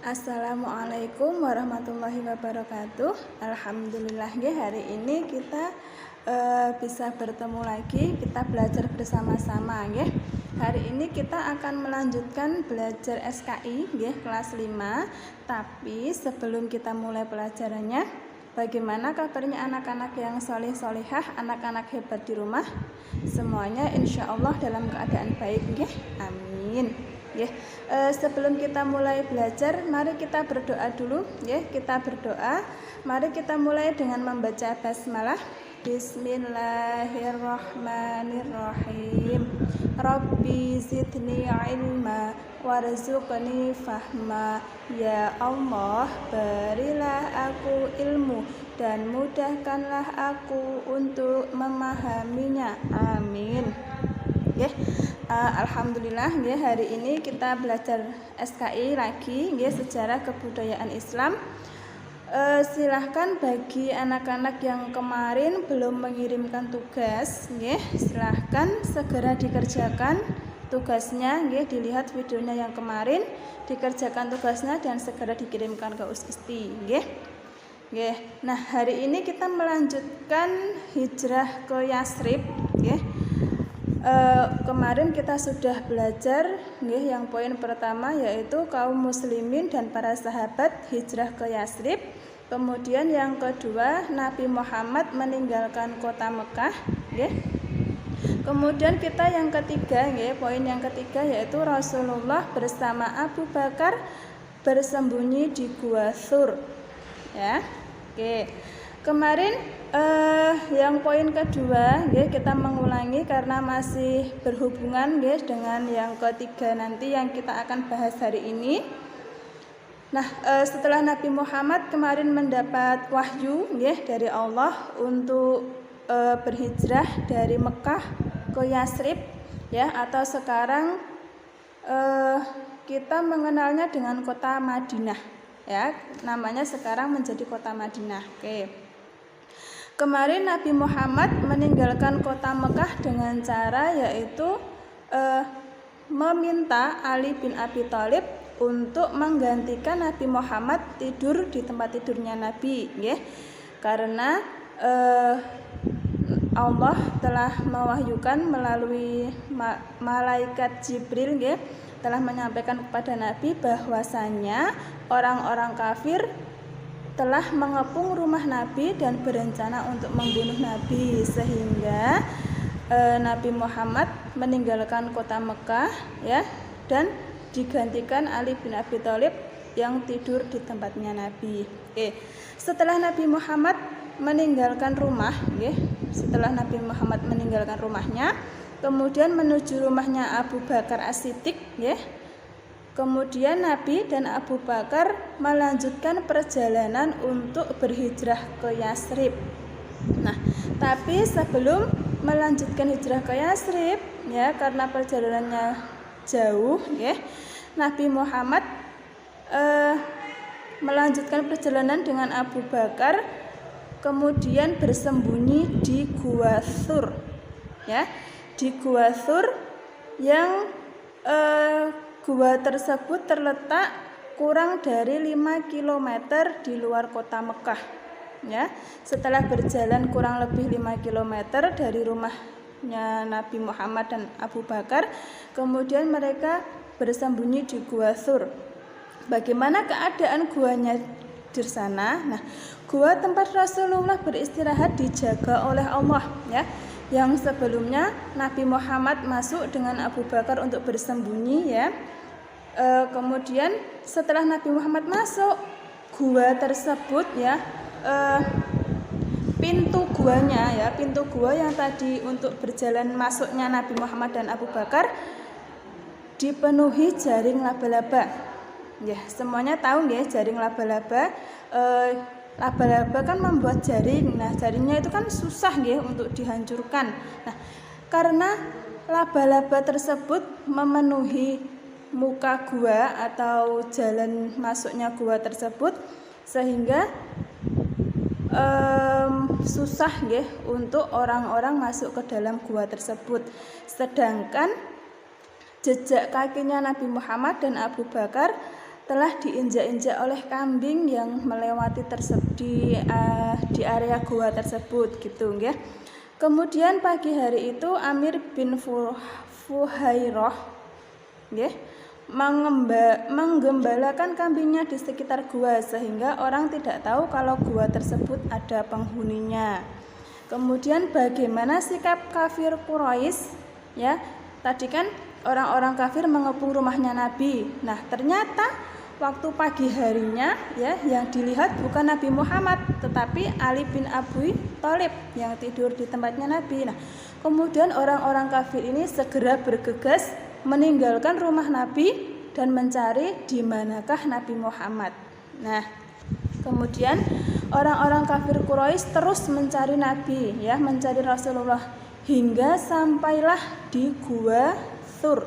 Assalamualaikum warahmatullahi wabarakatuh. Alhamdulillah hari ini kita bisa bertemu lagi, kita belajar bersama-sama ya. Hari ini kita akan melanjutkan belajar SKI ya, kelas 5. Tapi sebelum kita mulai pelajarannya, bagaimana kabarnya anak-anak yang soleh-solehah, anak-anak hebat di rumah? Semuanya insya Allah dalam keadaan baik ya. Amin. Ya, sebelum kita mulai belajar, mari kita berdoa dulu ya. Kita berdoa. Mari kita mulai dengan membaca basmalah. Bismillahirrahmanirrahim. Rabbi zidni ilma warzuqni fahma. Ya Allah, berilah aku ilmu dan mudahkanlah aku untuk memahaminya. Amin. Ya. Alhamdulillah ya, hari ini kita belajar SKI lagi ya, sejarah kebudayaan Islam. Silahkan bagi anak-anak yang kemarin belum mengirimkan tugas ya, silahkan segera dikerjakan tugasnya ya, dilihat videonya yang kemarin, dikerjakan tugasnya dan segera dikirimkan ke Usisti ya. Nah, hari ini kita melanjutkan hijrah ke Yasrib ya. Kemarin kita sudah belajar yang poin pertama yaitu kaum muslimin dan para sahabat hijrah ke Yasrib. Kemudian yang kedua, Nabi Muhammad meninggalkan kota Mekah ya. Kemudian kita yang ketiga poin yang ketiga yaitu Rasulullah bersama Abu Bakar bersembunyi di Gua Thur ya. Kemarin yang poin kedua kita mengulangi karena masih berhubungan dengan yang ketiga nanti yang kita akan bahas hari ini. Nah, setelah Nabi Muhammad kemarin mendapat wahyu dari Allah untuk berhijrah dari Mekah ke Yasrib ya, atau sekarang kita mengenalnya dengan kota Madinah ya, namanya sekarang menjadi kota Madinah. Kemarin Nabi Muhammad meninggalkan kota Mekah dengan cara yaitu meminta Ali bin Abi Thalib untuk menggantikan Nabi Muhammad tidur di tempat tidurnya Nabi ya. Karena Allah telah mewahyukan melalui malaikat Jibril telah menyampaikan kepada Nabi bahwasanya orang-orang kafir telah mengepung rumah Nabi dan berencana untuk membunuh Nabi, sehingga Nabi Muhammad meninggalkan kota Mekah ya, dan digantikan Ali bin Abi Thalib yang tidur di tempatnya Nabi. Setelah Nabi Muhammad meninggalkan rumah setelah Nabi Muhammad meninggalkan rumahnya, kemudian menuju rumahnya Abu Bakar As-Siddiq Kemudian Nabi dan Abu Bakar melanjutkan perjalanan untuk berhijrah ke Yasrib. Nah, tapi sebelum melanjutkan hijrah ke Yasrib ya, karena perjalanannya jauh Nabi Muhammad melanjutkan perjalanan dengan Abu Bakar, kemudian bersembunyi di Gua Thur ya, di Gua Thur yang gua tersebut terletak kurang dari 5 km di luar kota Mekah ya. Setelah berjalan kurang lebih 5 km dari rumahnya Nabi Muhammad dan Abu Bakar, kemudian mereka bersembunyi di Gua Thur. Bagaimana keadaan guanya di sana? Nah, gua tempat Rasulullah beristirahat dijaga oleh Allah ya. Yang sebelumnya Nabi Muhammad masuk dengan Abu Bakar untuk bersembunyi ya. Kemudian setelah Nabi Muhammad masuk, gua tersebut ya, pintu gua yang tadi untuk berjalan masuknya Nabi Muhammad dan Abu Bakar dipenuhi jaring laba-laba. Ya, semuanya tahu jaring laba-laba. Laba-laba kan membuat jaring. Nah, jaringnya itu kan susah untuk dihancurkan. Nah, karena laba-laba tersebut memenuhi muka gua atau jalan masuknya gua tersebut, sehingga susah untuk orang-orang masuk ke dalam gua tersebut. Sedangkan jejak kakinya Nabi Muhammad dan Abu Bakar telah diinjak-injak oleh kambing yang melewati di area gua tersebut gitu ya. Kemudian pagi hari itu Amir bin Fuhairah ya, menggembalakan kambingnya di sekitar gua sehingga orang tidak tahu kalau gua tersebut ada penghuninya. Kemudian bagaimana sikap kafir Quraisy ya? Tadi kan orang-orang kafir mengepung rumahnya Nabi. Nah, ternyata waktu pagi harinya ya yang dilihat bukan Nabi Muhammad tetapi Ali bin Abi Thalib yang tidur di tempatnya Nabi. Nah, kemudian orang-orang kafir ini segera bergegas meninggalkan rumah Nabi dan mencari di manakah Nabi Muhammad. Nah, kemudian orang-orang kafir Quraisy terus mencari Nabi ya, mencari Rasulullah hingga sampailah di Gua Thur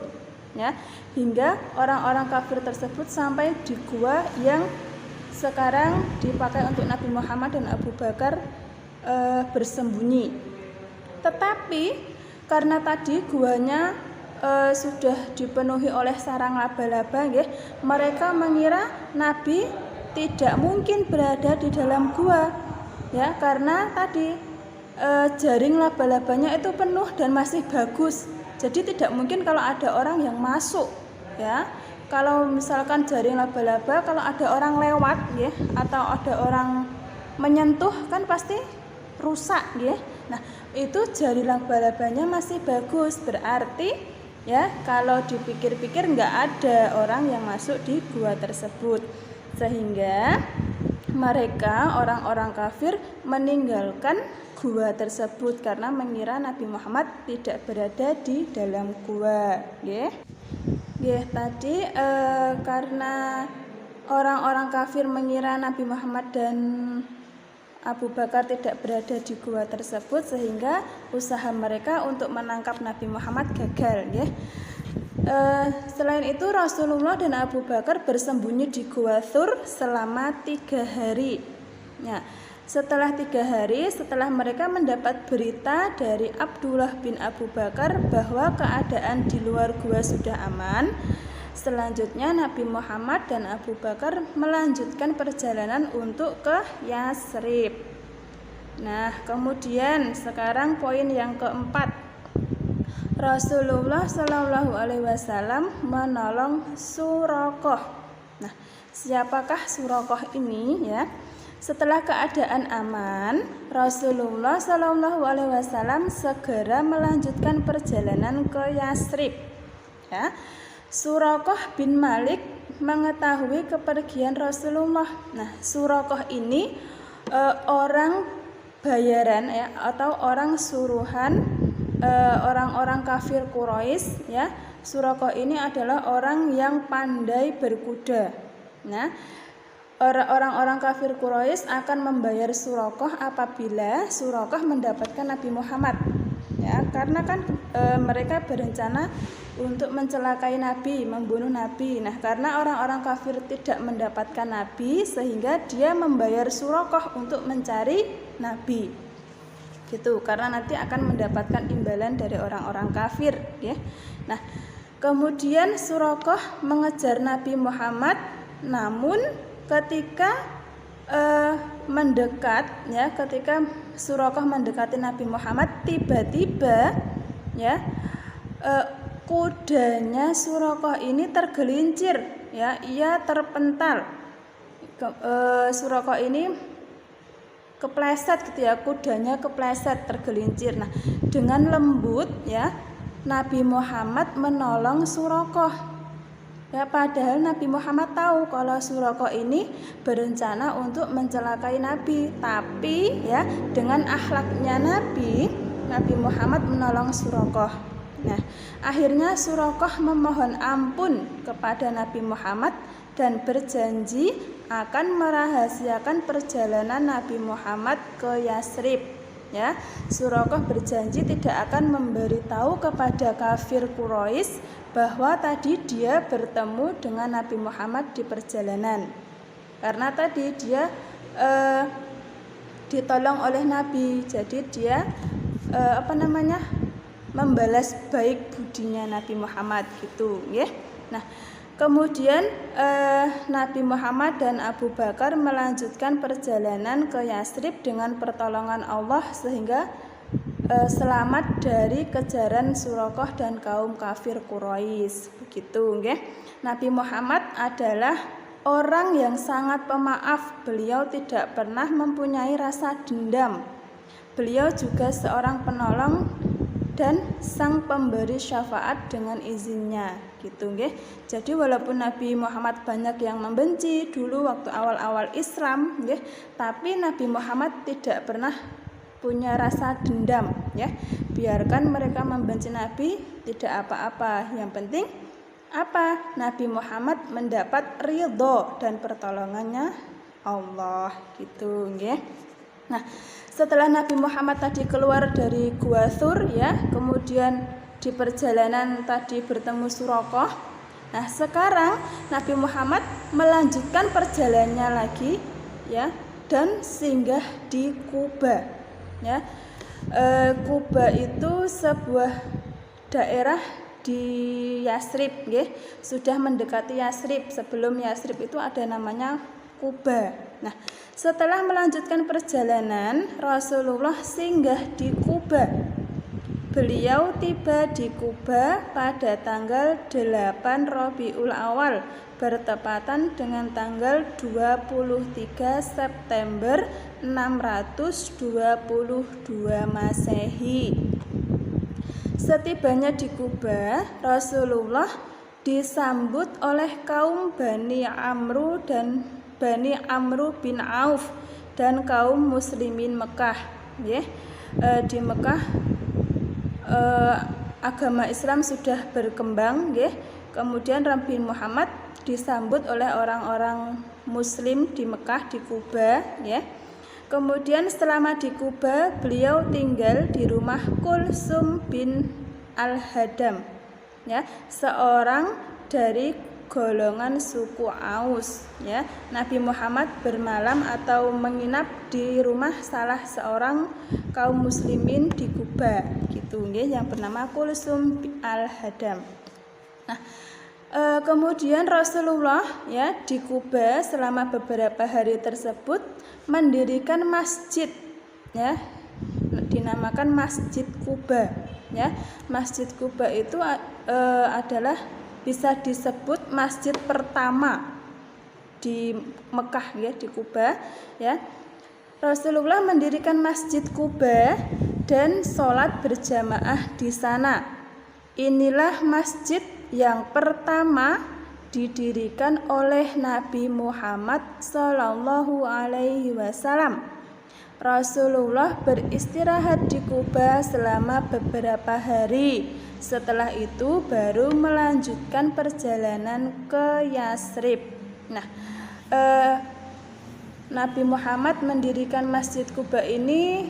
ya, hingga orang-orang kafir tersebut sampai di gua yang sekarang dipakai untuk Nabi Muhammad dan Abu Bakar bersembunyi. Tetapi karena tadi guanya sudah dipenuhi oleh sarang laba-laba ya, mereka mengira Nabi tidak mungkin berada di dalam gua ya, karena tadi jaring laba-labanya itu penuh dan masih bagus. Jadi tidak mungkin kalau ada orang yang masuk ya. Kalau misalkan jaring laba-laba, kalau ada orang lewat ya, atau ada orang menyentuh kan pasti rusak ya. Nah, itu jaring laba-labanya masih bagus, berarti ya kalau dipikir-pikir nggak ada orang yang masuk di gua tersebut. Sehingga mereka orang-orang kafir meninggalkan gua tersebut karena mengira Nabi Muhammad tidak berada di dalam gua. Tadi karena orang-orang kafir mengira Nabi Muhammad dan Abu Bakar tidak berada di gua tersebut sehingga usaha mereka untuk menangkap Nabi Muhammad gagal ya. Selain itu Rasulullah dan Abu Bakar bersembunyi di Gua Thur selama 3 hari ya. Setelah 3 hari setelah mereka mendapat berita dari Abdullah bin Abu Bakar bahwa keadaan di luar gua sudah aman, selanjutnya Nabi Muhammad dan Abu Bakar melanjutkan perjalanan untuk ke Yasrib. Nah, kemudian sekarang poin yang keempat, Rasulullah Shallallahu Alaihi Wasallam menolong Suraqah. Nah, siapakah Suraqah ini ya? Setelah keadaan aman, Rasulullah Shallallahu Alaihi Wasallam segera melanjutkan perjalanan ke Yasrib. Ya. Suraqah bin Malik mengetahui kepergian Rasulullah. Nah, Suraqah ini orang bayaran ya, atau orang suruhan orang-orang kafir Quraisy ya. Suraqah ini adalah orang yang pandai berkuda. Nah, orang-orang kafir Quraisy akan membayar Suraqah apabila Suraqah mendapatkan Nabi Muhammad ya, karena kan mereka berencana untuk mencelakai Nabi, membunuh Nabi. Nah, karena orang-orang kafir tidak mendapatkan Nabi sehingga dia membayar Suraqah untuk mencari Nabi gitu, karena nanti akan mendapatkan imbalan dari orang-orang kafir ya. Nah, kemudian Suraqah mengejar Nabi Muhammad, namun ketika mendekat ya, ketika Suraqah mendekati Nabi Muhammad, tiba-tiba ya kudanya Suraqah ini tergelincir ya, ia terpental. Suraqah ini kepleset gitu ya, kudanya kepleset, tergelincir. Nah, dengan lembut ya Nabi Muhammad menolong Suraqah. Ya, padahal Nabi Muhammad tahu kalau Suraqah ini berencana untuk mencelakai Nabi, tapi ya dengan akhlaknya Nabi Muhammad menolong Suraqah. Nah, akhirnya Suraqah memohon ampun kepada Nabi Muhammad dan berjanji akan merahasiakan perjalanan Nabi Muhammad ke Yasrib. Ya, Suraqah berjanji tidak akan memberitahu kepada kafir Quraisy bahwa tadi dia bertemu dengan Nabi Muhammad di perjalanan, karena tadi dia ditolong oleh Nabi, jadi dia membalas baik budinya Nabi Muhammad gitu ya. Nah, Kemudian Nabi Muhammad dan Abu Bakar melanjutkan perjalanan ke Yatsrib dengan pertolongan Allah sehingga selamat dari kejaran Suraqah dan kaum kafir Quraisy. Begitu nggih. Nabi Muhammad adalah orang yang sangat pemaaf. Beliau tidak pernah mempunyai rasa dendam. Beliau juga seorang penolong dan sang pemberi syafaat dengan izinnya, gitu nggih. Jadi walaupun Nabi Muhammad banyak yang membenci dulu waktu awal-awal Islam nggih, tapi Nabi Muhammad tidak pernah punya rasa dendam ya. Biarkan mereka membenci Nabi, tidak apa-apa. Yang penting apa? Nabi Muhammad mendapat ridho dan pertolongannya Allah, gitu nggih. Nah, setelah Nabi Muhammad tadi keluar dari Gua Tsur ya, kemudian di perjalanan tadi bertemu Suraqah. Nah, sekarang Nabi Muhammad melanjutkan perjalanannya lagi ya, dan singgah di Quba ya. Quba itu sebuah daerah di Yatsrib nggih, sudah mendekati Yatsrib. Sebelum Yatsrib itu ada namanya Quba. Nah, setelah melanjutkan perjalanan, Rasulullah singgah di Quba. Beliau tiba di Quba pada tanggal 8 Rabiul Awal, bertepatan dengan tanggal 23 September 622 Masehi. Setibanya di Quba, Rasulullah disambut oleh kaum Bani Amru bin Auf dan kaum muslimin Mekah ya. Di Mekah agama Islam sudah berkembang ya. Kemudian Nabi Muhammad disambut oleh orang-orang muslim di Mekah, di Quba ya. Kemudian selama di Quba beliau tinggal di rumah Kulsum bin Al-Hadam ya, seorang dari golongan suku Aus ya. Nabi Muhammad bermalam atau menginap di rumah salah seorang kaum muslimin di Quba gitu nggih, yang bernama Kulsum Al-Hadam. Nah, kemudian Rasulullah ya di Quba selama beberapa hari tersebut mendirikan masjid ya, dinamakan Masjid Quba ya. Masjid Quba itu adalah bisa disebut masjid pertama di Mekah ya, di Quba ya. Rasulullah mendirikan Masjid Quba dan sholat berjamaah di sana. Inilah masjid yang pertama didirikan oleh Nabi Muhammad Sallallahu Alaihi Wasallam. Rasulullah beristirahat di Quba selama beberapa hari. Setelah itu baru melanjutkan perjalanan ke Yatsrib. Nah, Nabi Muhammad mendirikan Masjid Quba ini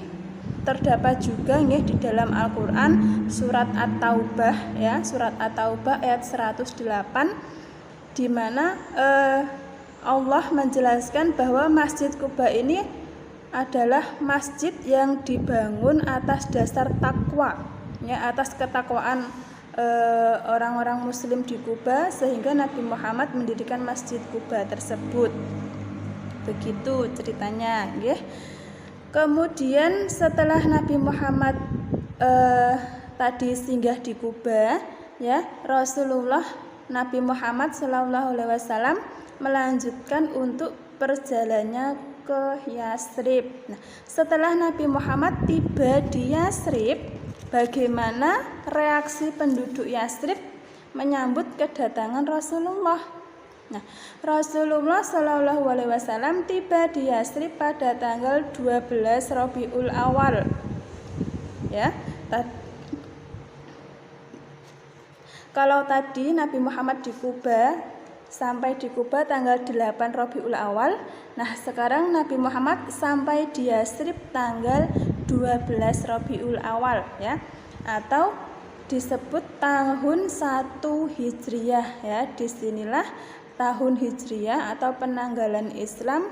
terdapat juga nih di dalam Al-Qur'an surat At-Taubah ya, surat At-Taubah ayat 108 di mana Allah menjelaskan bahwa Masjid Quba ini adalah masjid yang dibangun atas dasar takwa ya, atas ketakwaan orang-orang muslim di Quba, sehingga Nabi Muhammad mendirikan Masjid Quba tersebut. Begitu ceritanya nggih. Kemudian setelah Nabi Muhammad tadi singgah di Quba ya, Rasulullah Nabi Muhammad SAW melanjutkan untuk perjalanannya ke Yatsrib. Nah, setelah Nabi Muhammad tiba di Yatsrib, bagaimana reaksi penduduk Yatsrib menyambut kedatangan Rasulullah? Nah, Rasulullah SAW tiba di Yatsrib pada tanggal 12 Rabiul Awal. Ya, kalau tadi Nabi Muhammad di Quba, sampai di Quba tanggal 8 Rabiul Awal. Nah, sekarang Nabi Muhammad sampai di Yatsrib tanggal 12 Rabiul Awal ya, atau disebut tahun 1 Hijriyah ya. Disinilah tahun Hijriyah atau penanggalan Islam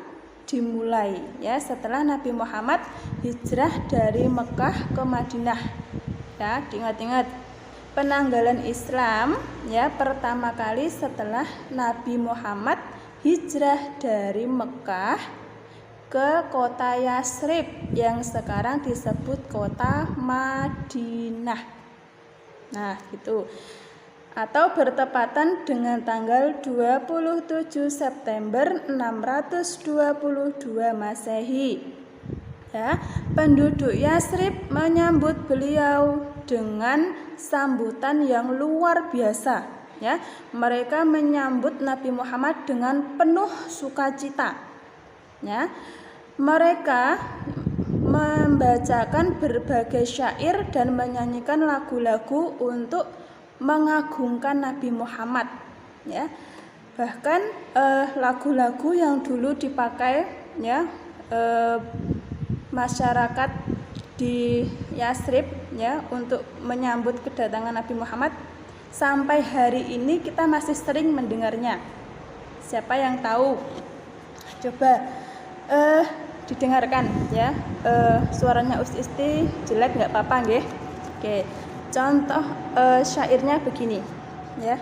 dimulai ya, setelah Nabi Muhammad hijrah dari Mekah ke Madinah ya. Diingat-ingat, penanggalan Islam ya pertama kali setelah Nabi Muhammad hijrah dari Mekah ke kota Yatsrib yang sekarang disebut kota Madinah. Nah, gitu. Atau bertepatan dengan tanggal 27 September 622 Masehi. Ya, penduduk Yatsrib menyambut beliau dengan sambutan yang luar biasa. Ya, mereka menyambut Nabi Muhammad dengan penuh sukacita. Ya, mereka membacakan berbagai syair dan menyanyikan lagu-lagu untuk mengagungkan Nabi Muhammad. Ya, bahkan lagu-lagu yang dulu dipakai ya masyarakat di Yatsrib ya untuk menyambut kedatangan Nabi Muhammad sampai hari ini kita masih sering mendengarnya. Siapa yang tahu? Coba didengarkan ya. Suaranya Isti jelek nggak apa-apa nggih. Oke. Contoh syairnya begini ya.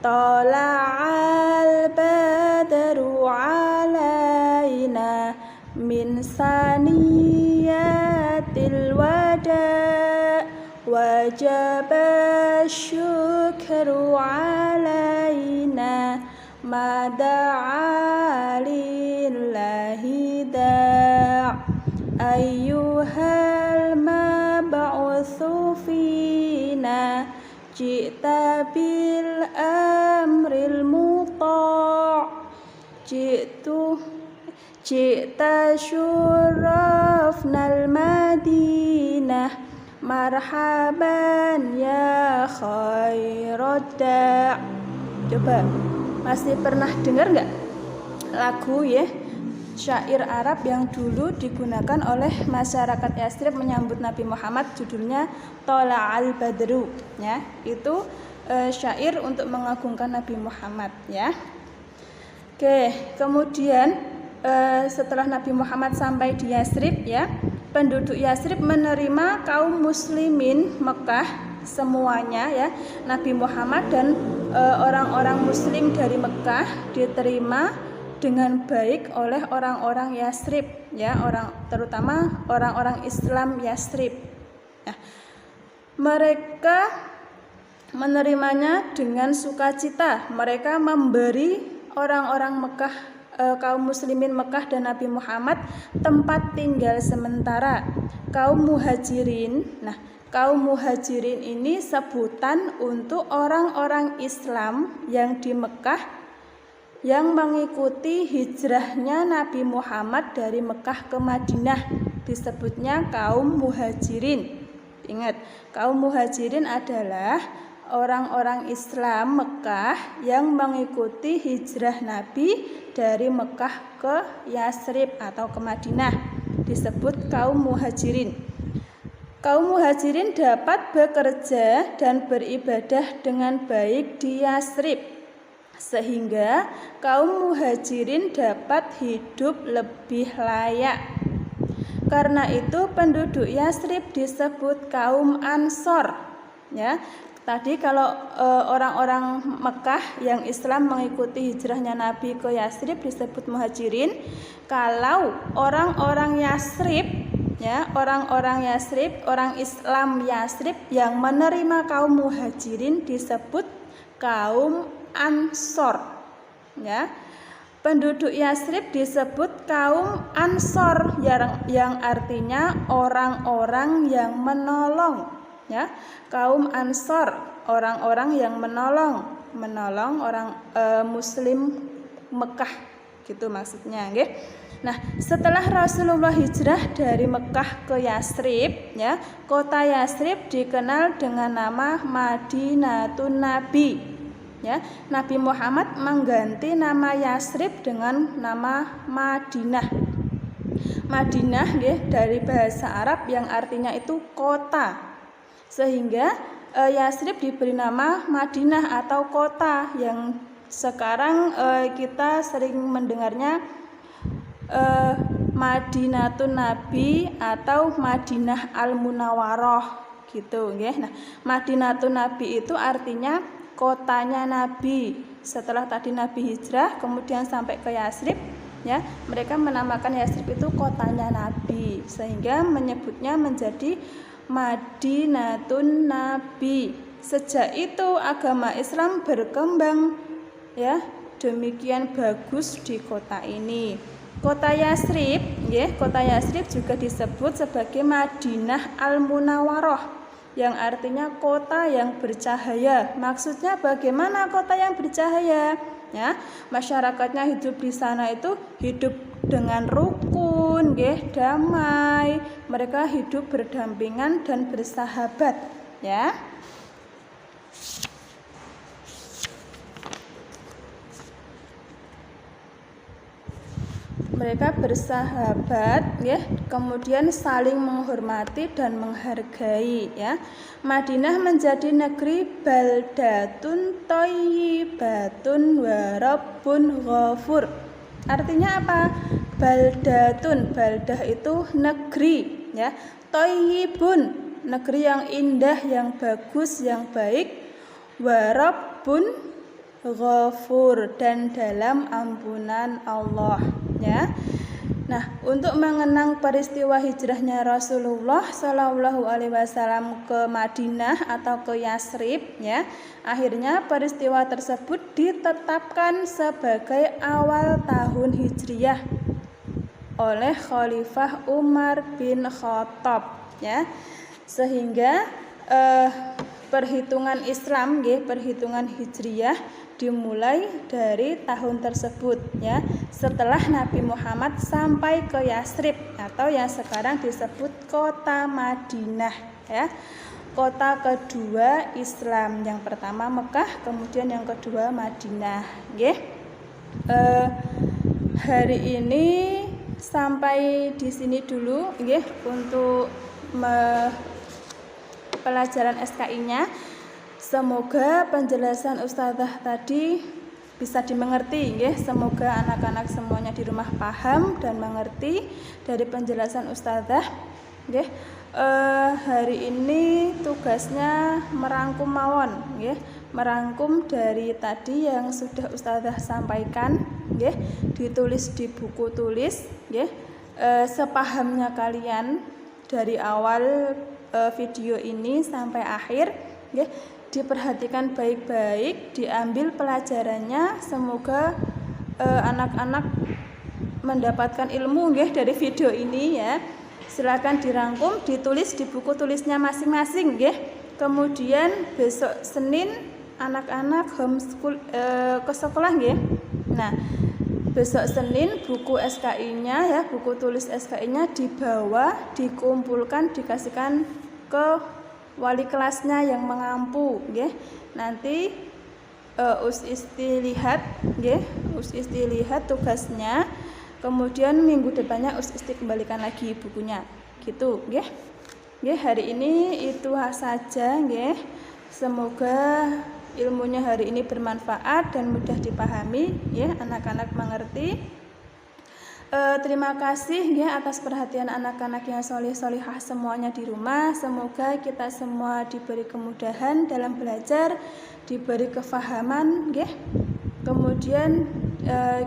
Tala'al badru 'alaina min saniyatil wada wajaba syukru alaina mada'a lillahi da' ayyuhal mab'utsu fina ji'ta bil amril muta' Jita syurafnal Madinah marhaban ya khairadda. Coba masih pernah dengar nggak lagu ya syair Arab yang dulu digunakan oleh masyarakat Yatsrib menyambut Nabi Muhammad, judulnya Tola'al Badru ya. Itu syair untuk mengagungkan Nabi Muhammad ya. Oke, kemudian setelah Nabi Muhammad sampai di Yatsrib ya, penduduk Yatsrib menerima kaum muslimin Mekah semuanya ya. Nabi Muhammad dan orang-orang muslim dari Mekah diterima dengan baik oleh orang-orang Yatsrib ya, terutama orang-orang Islam Yatsrib. Ya. Mereka menerimanya dengan sukacita. Mereka memberi orang-orang Mekah, kaum muslimin Mekah dan Nabi Muhammad tempat tinggal sementara. Kaum muhajirin. Nah, kaum muhajirin ini sebutan untuk orang-orang Islam yang di Mekah yang mengikuti hijrahnya Nabi Muhammad dari Mekah ke Madinah, disebutnya kaum muhajirin. Ingat, kaum muhajirin adalah orang-orang Islam Mekah yang mengikuti hijrah Nabi dari Mekah ke Yatsrib atau ke Madinah, disebut kaum muhajirin. Kaum muhajirin dapat bekerja dan beribadah dengan baik di Yatsrib, sehingga kaum muhajirin dapat hidup lebih layak. Karena itu penduduk Yatsrib disebut kaum Ansor ya. Tadi kalau orang-orang Mekah yang Islam mengikuti hijrahnya Nabi ke Yatsrib disebut muhajirin. Kalau orang-orang Yatsrib ya, orang-orang Yatsrib, orang Islam Yatsrib yang menerima kaum muhajirin disebut kaum Ansor ya. Penduduk Yatsrib disebut kaum Ansor yang artinya orang-orang yang menolong ya. Kaum Ansor, orang-orang yang menolong orang muslim Mekah, gitu maksudnya nggih. Nah, setelah Rasulullah hijrah dari Mekah ke Yatsrib ya, kota Yatsrib dikenal dengan nama Madinatun Nabi ya. Nabi Muhammad mengganti nama Yatsrib dengan nama Madinah. Madinah nggih dari bahasa Arab yang artinya itu kota. Sehingga Yatsrib diberi nama Madinah atau kota yang sekarang kita sering mendengarnya Madinatun Nabi atau Madinah Al-Munawwaroh gitu nggih. Nah, Madinatun Nabi itu artinya kotanya Nabi. Setelah tadi Nabi hijrah kemudian sampai ke Yatsrib, ya, mereka menamakan Yatsrib itu kotanya Nabi, sehingga menyebutnya menjadi Madinatun Nabi. Sejak itu agama Islam berkembang, ya, demikian bagus di kota ini. Kota Yatsrib, ya, kota Yatsrib juga disebut sebagai Madinah Al-Munawwarah, yang artinya kota yang bercahaya. Maksudnya bagaimana kota yang bercahaya? Ya, masyarakatnya hidup di sana itu hidup dengan rukun, nggih, damai. Mereka hidup berdampingan dan bersahabat, ya. Mereka bersahabat, ya, kemudian saling menghormati dan menghargai, ya. Madinah menjadi negeri baldatun thayyibatun wa rabbun ghafur. Artinya apa? Baldatun, baldah itu negeri, ya. Thayyibun, negeri yang indah, yang bagus, yang baik. Wa rabbun ghafur, dan dalam ampunan Allah, ya. Nah, untuk mengenang peristiwa hijrahnya Rasulullah Shallallahu Alaihi Wasallam ke Madinah atau ke Yatsrib, ya, akhirnya peristiwa tersebut ditetapkan sebagai awal tahun Hijriyah oleh Khalifah Umar bin Khattab, ya, sehingga perhitungan Islam, perhitungan Hijriyah dimulai dari tahun tersebut, ya, setelah Nabi Muhammad sampai ke Yatsrib atau yang sekarang disebut kota Madinah, ya. Kota kedua Islam, yang pertama Mekah, kemudian yang kedua Madinah, nggih. Hari ini sampai di sini dulu, nggih, untuk pelajaran SKI-nya. Semoga penjelasan ustazah tadi bisa dimengerti, nggih. Semoga anak-anak semuanya di rumah paham dan mengerti dari penjelasan ustazah, nggih. Hari ini tugasnya merangkum mawon, nggih. Merangkum dari tadi yang sudah ustazah sampaikan, nggih. Ditulis di buku tulis, nggih. Sepahamnya kalian dari awal video ini sampai akhir, nggih. Diperhatikan baik-baik, diambil pelajarannya. Semoga anak-anak mendapatkan ilmu, nggih, dari video ini, ya. Silakan dirangkum, ditulis di buku tulisnya masing-masing, nggih. Kemudian besok Senin anak-anak homeschool ke sekolah, nggih. Nah, besok Senin buku SKI-nya, ya, buku tulis SKI-nya dibawa, dikumpulkan, dikasihkan ke wali kelasnya yang mengampu, nggih. Nanti Us Isti lihat, nggih, Us Isti lihat tugasnya. Kemudian minggu depannya Us Isti kembalikan lagi bukunya, gitu, nggih. Nggih, hari ini itu saja, nggih. Semoga ilmunya hari ini bermanfaat dan mudah dipahami, ya, anak-anak mengerti. Terima kasih, ya, atas perhatian anak-anak yang solih-solihah semuanya di rumah. Semoga kita semua diberi kemudahan dalam belajar, diberi kefahaman, ya. Kemudian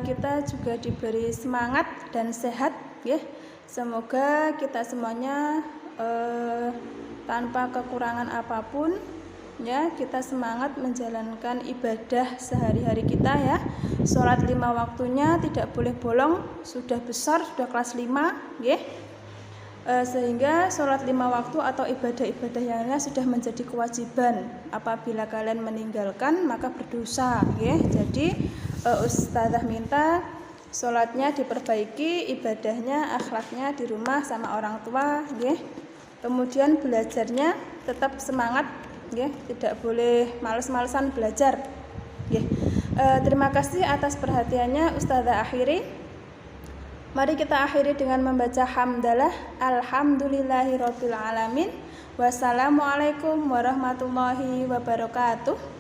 kita juga diberi semangat dan sehat, ya. Semoga kita semuanya tanpa kekurangan apapun, ya, kita semangat menjalankan ibadah sehari-hari kita, ya. Sholat 5 waktunya tidak boleh bolong, sudah besar, sudah kelas 5, nggih. Sehingga sholat 5 waktu atau ibadah-ibadah yang lainnya sudah menjadi kewajiban. Apabila kalian meninggalkan maka berdosa, nggih. Jadi ustazah minta sholatnya diperbaiki, ibadahnya, akhlaknya di rumah sama orang tua, nggih. Kemudian belajarnya tetap semangat, nggih, tidak boleh males-malesan belajar, nggih. Terima kasih atas perhatiannya. Ustazah akhiri. Mari kita akhiri dengan membaca hamdalah. Alhamdulillahirabbil alamin. Wassalamualaikum warahmatullahi wabarakatuh.